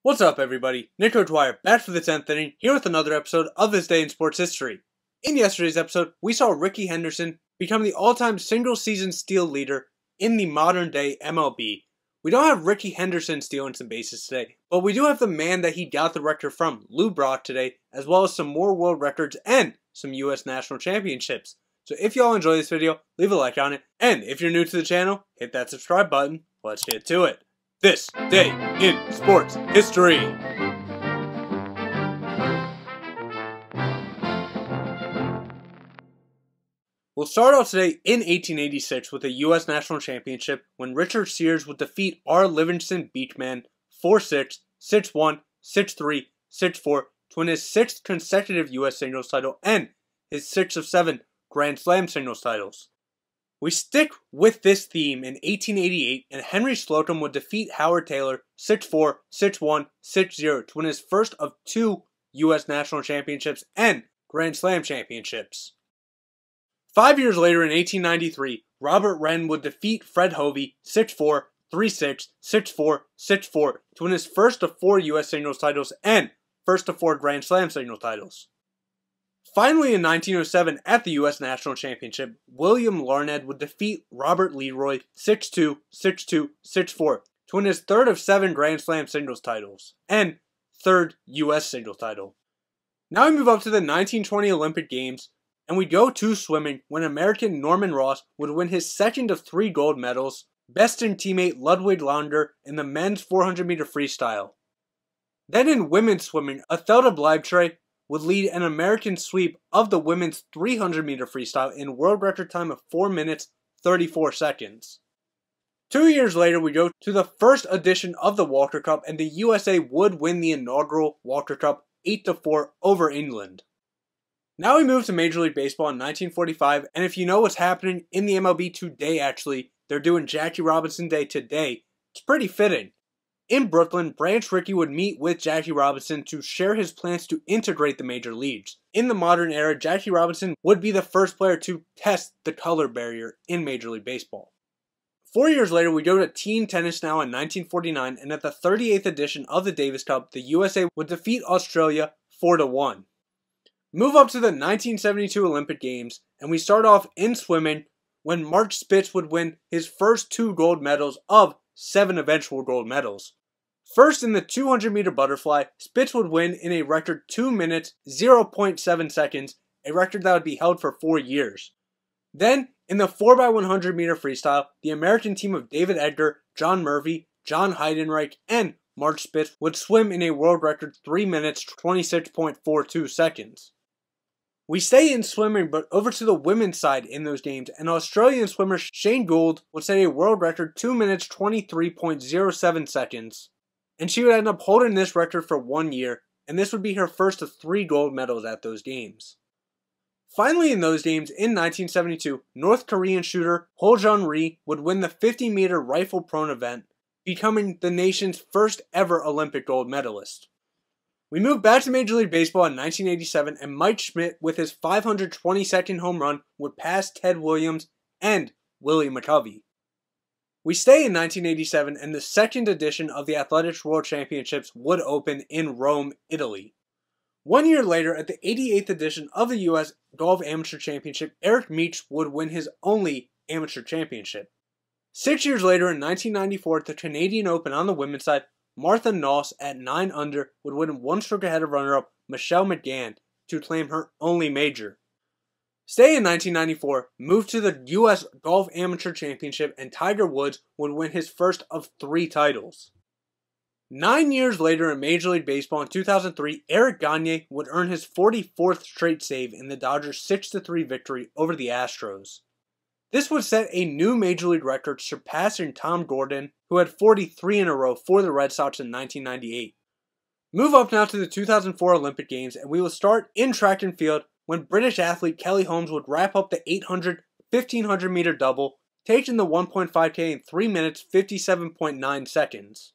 What's up, everybody? Nick O'Dwyer back for the 10th inning, here with another episode of This Day in Sports History. In yesterday's episode, we saw Rickey Henderson become the all-time single-season steal leader in the modern-day MLB. We don't have Rickey Henderson stealing some bases today, but we do have the man that he got the record from, Lou Brock, today, as well as some more world records and some U.S. national championships. So if y'all enjoy this video, leave a like on it, and if you're new to the channel, hit that subscribe button. Let's get to it. This Day in Sports History. We'll start off today in 1886 with the U.S. National Championship when Richard Sears would defeat R. Livingston Beachman 4-6, 6-1, 6-3, 6-4 to win his 6th consecutive U.S. singles title and his 6th of 7 Grand Slam singles titles. We stick with this theme in 1888, and Henry Slocum would defeat Howard Taylor 6-4, 6-1, 6-0 to win his first of 2 U.S. National Championships and Grand Slam Championships. 5 years later in 1893, Robert Wren would defeat Fred Hovey 6-4, 3-6, 6-4, 6-4 to win his first of 4 U.S. singles titles and first of 4 Grand Slam singles titles. Finally, in 1907, at the U.S. National Championship, William Larned would defeat Robert Leroy 6-2, 6-2, 6-4 to win his 3rd of 7 Grand Slam singles titles and 3rd U.S. singles title. Now we move up to the 1920 Olympic Games, and we go to swimming when American Norman Ross would win his 2nd of 3 gold medals, besting teammate Ludwig Launder in the men's 400-meter freestyle. Then in women's swimming, Athelda Bleibtreu would lead an American sweep of the women's 300-meter freestyle in world record time of 4 minutes 34 seconds. 2 years later, we go to the first edition of the Walker Cup, and the USA would win the inaugural Walker Cup 8-4 over England. Now we move to Major League Baseball in 1945, and if you know what's happening in the MLB today, actually, they're doing Jackie Robinson Day today. It's pretty fitting. In Brooklyn, Branch Rickey would meet with Jackie Robinson to share his plans to integrate the major leagues. In the modern era, Jackie Robinson would be the first player to test the color barrier in Major League Baseball. 4 years later, we go to teen tennis now in 1949, and at the 38th edition of the Davis Cup, the USA would defeat Australia 4-1. Move up to the 1972 Olympic Games, and we start off in swimming when Mark Spitz would win his first 2 gold medals of 7 eventual gold medals. First, in the 200-meter butterfly, Spitz would win in a record 2 minutes 0.7 seconds, a record that would be held for 4 years. Then, in the 4x100-meter freestyle, the American team of David Edgar, John Murphy, John Heidenreich, and Mark Spitz would swim in a world record 3 minutes 26.42 seconds. We stay in swimming, but over to the women's side in those games, and Australian swimmer Shane Gould would set a world record 2 minutes 23.07 seconds, and she would end up holding this record for 1 year, and this would be her first of 3 gold medals at those games. Finally, in those games, in 1972, North Korean shooter Ho Jun-ri would win the 50-meter rifle prone event, becoming the nation's first ever Olympic gold medalist. We move back to Major League Baseball in 1987, and Mike Schmidt, with his 522nd home run, would pass Ted Williams and Willie McCovey. We stay in 1987, and the 2nd edition of the Athletics World Championships would open in Rome, Italy. 1 year later, at the 88th edition of the U.S. Golf Amateur Championship, Eric Meach would win his only amateur championship. 6 years later, in 1994, at the Canadian Open on the women's side, Martha Noss, at 9 under, would win 1 stroke ahead of runner-up Michelle McGann to claim her only major. Stay in 1994, move to the U.S. Golf Amateur Championship, and Tiger Woods would win his first of 3 titles. 9 years later in Major League Baseball in 2003, Eric Gagne would earn his 44th straight save in the Dodgers' 6-3 victory over the Astros. This would set a new Major League record, surpassing Tom Gordon, who had 43 in a row for the Red Sox in 1998. Move up now to the 2004 Olympic Games, and we will start in track and field when British athlete Kelly Holmes would wrap up the 800 1500-meter double, taking the 1.5K in 3 minutes 57.9 seconds.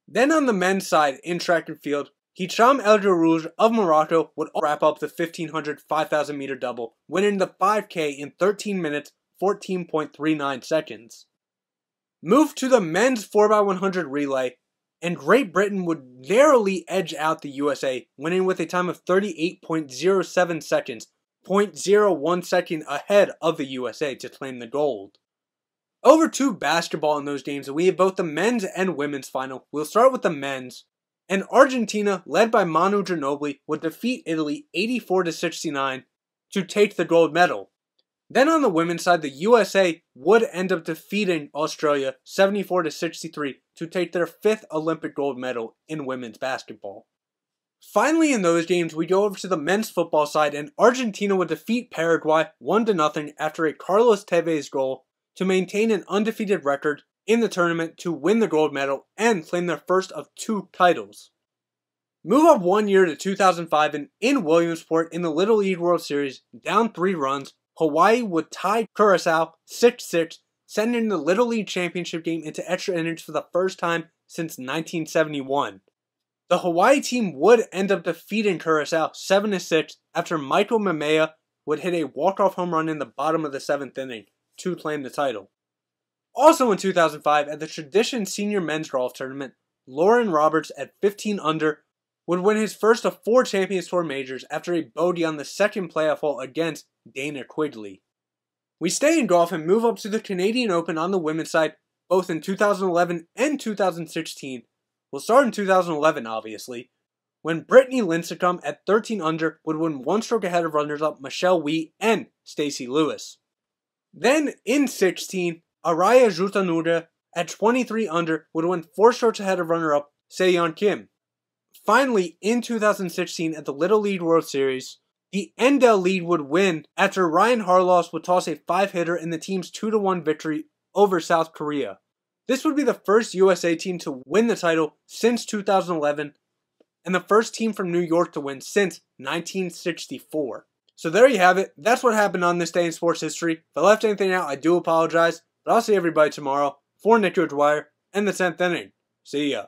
Then on the men's side in track and field, Hicham El Garouj of Morocco would wrap up the 1500 5000-meter double, winning the 5K in 13 minutes 14.39 seconds. Move to the men's 4x100 relay, and Great Britain would narrowly edge out the USA, winning with a time of 38.07 seconds, 0.01 second ahead of the USA to claim the gold. Over to basketball in those games, we have both the men's and women's final. We'll start with the men's, and Argentina, led by Manu Ginobili, would defeat Italy 84-69 to take the gold medal. Then on the women's side, the USA would end up defeating Australia 74-63 to take their 5th Olympic gold medal in women's basketball. Finally, in those games, we go over to the men's football side, and Argentina would defeat Paraguay 1-0 after a Carlos Tevez goal to maintain an undefeated record in the tournament to win the gold medal and claim their first of 2 titles. Move up 1 year to 2005, and in Williamsport in the Little League World Series, down 3 runs, Hawaii would tie Curacao 6-6, sending the Little League Championship game into extra innings for the first time since 1971. The Hawaii team would end up defeating Curacao 7-6 after Michael Mamea would hit a walk-off home run in the bottom of the 7th inning to claim the title. Also in 2005, at the Tradition Senior Men's Golf Tournament, Lauren Roberts at 15 under would win his first of 4 Champions Tour majors after a bogey on the second playoff hole against Dana Quigley. We stay in golf and move up to the Canadian Open on the women's side, both in 2011 and 2016. We'll start in 2011, obviously, when Brittany Lincecum at 13 under would win 1 stroke ahead of runners-up Michelle Wie and Stacey Lewis. Then in 16, Araya Jutanura at 23 under would win 4 strokes ahead of runner-up Seyeon Kim. Finally, in 2016 at the Little League World Series, the Endel lead would win after Ryan Harloss would toss a 5-hitter in the team's 2-1 victory over South Korea. This would be the first USA team to win the title since 2011 and the first team from New York to win since 1964. So there you have it. That's what happened on this day in sports history. If I left anything out, I do apologize, but I'll see everybody tomorrow for Nick Dwyer and the 10th inning. See ya.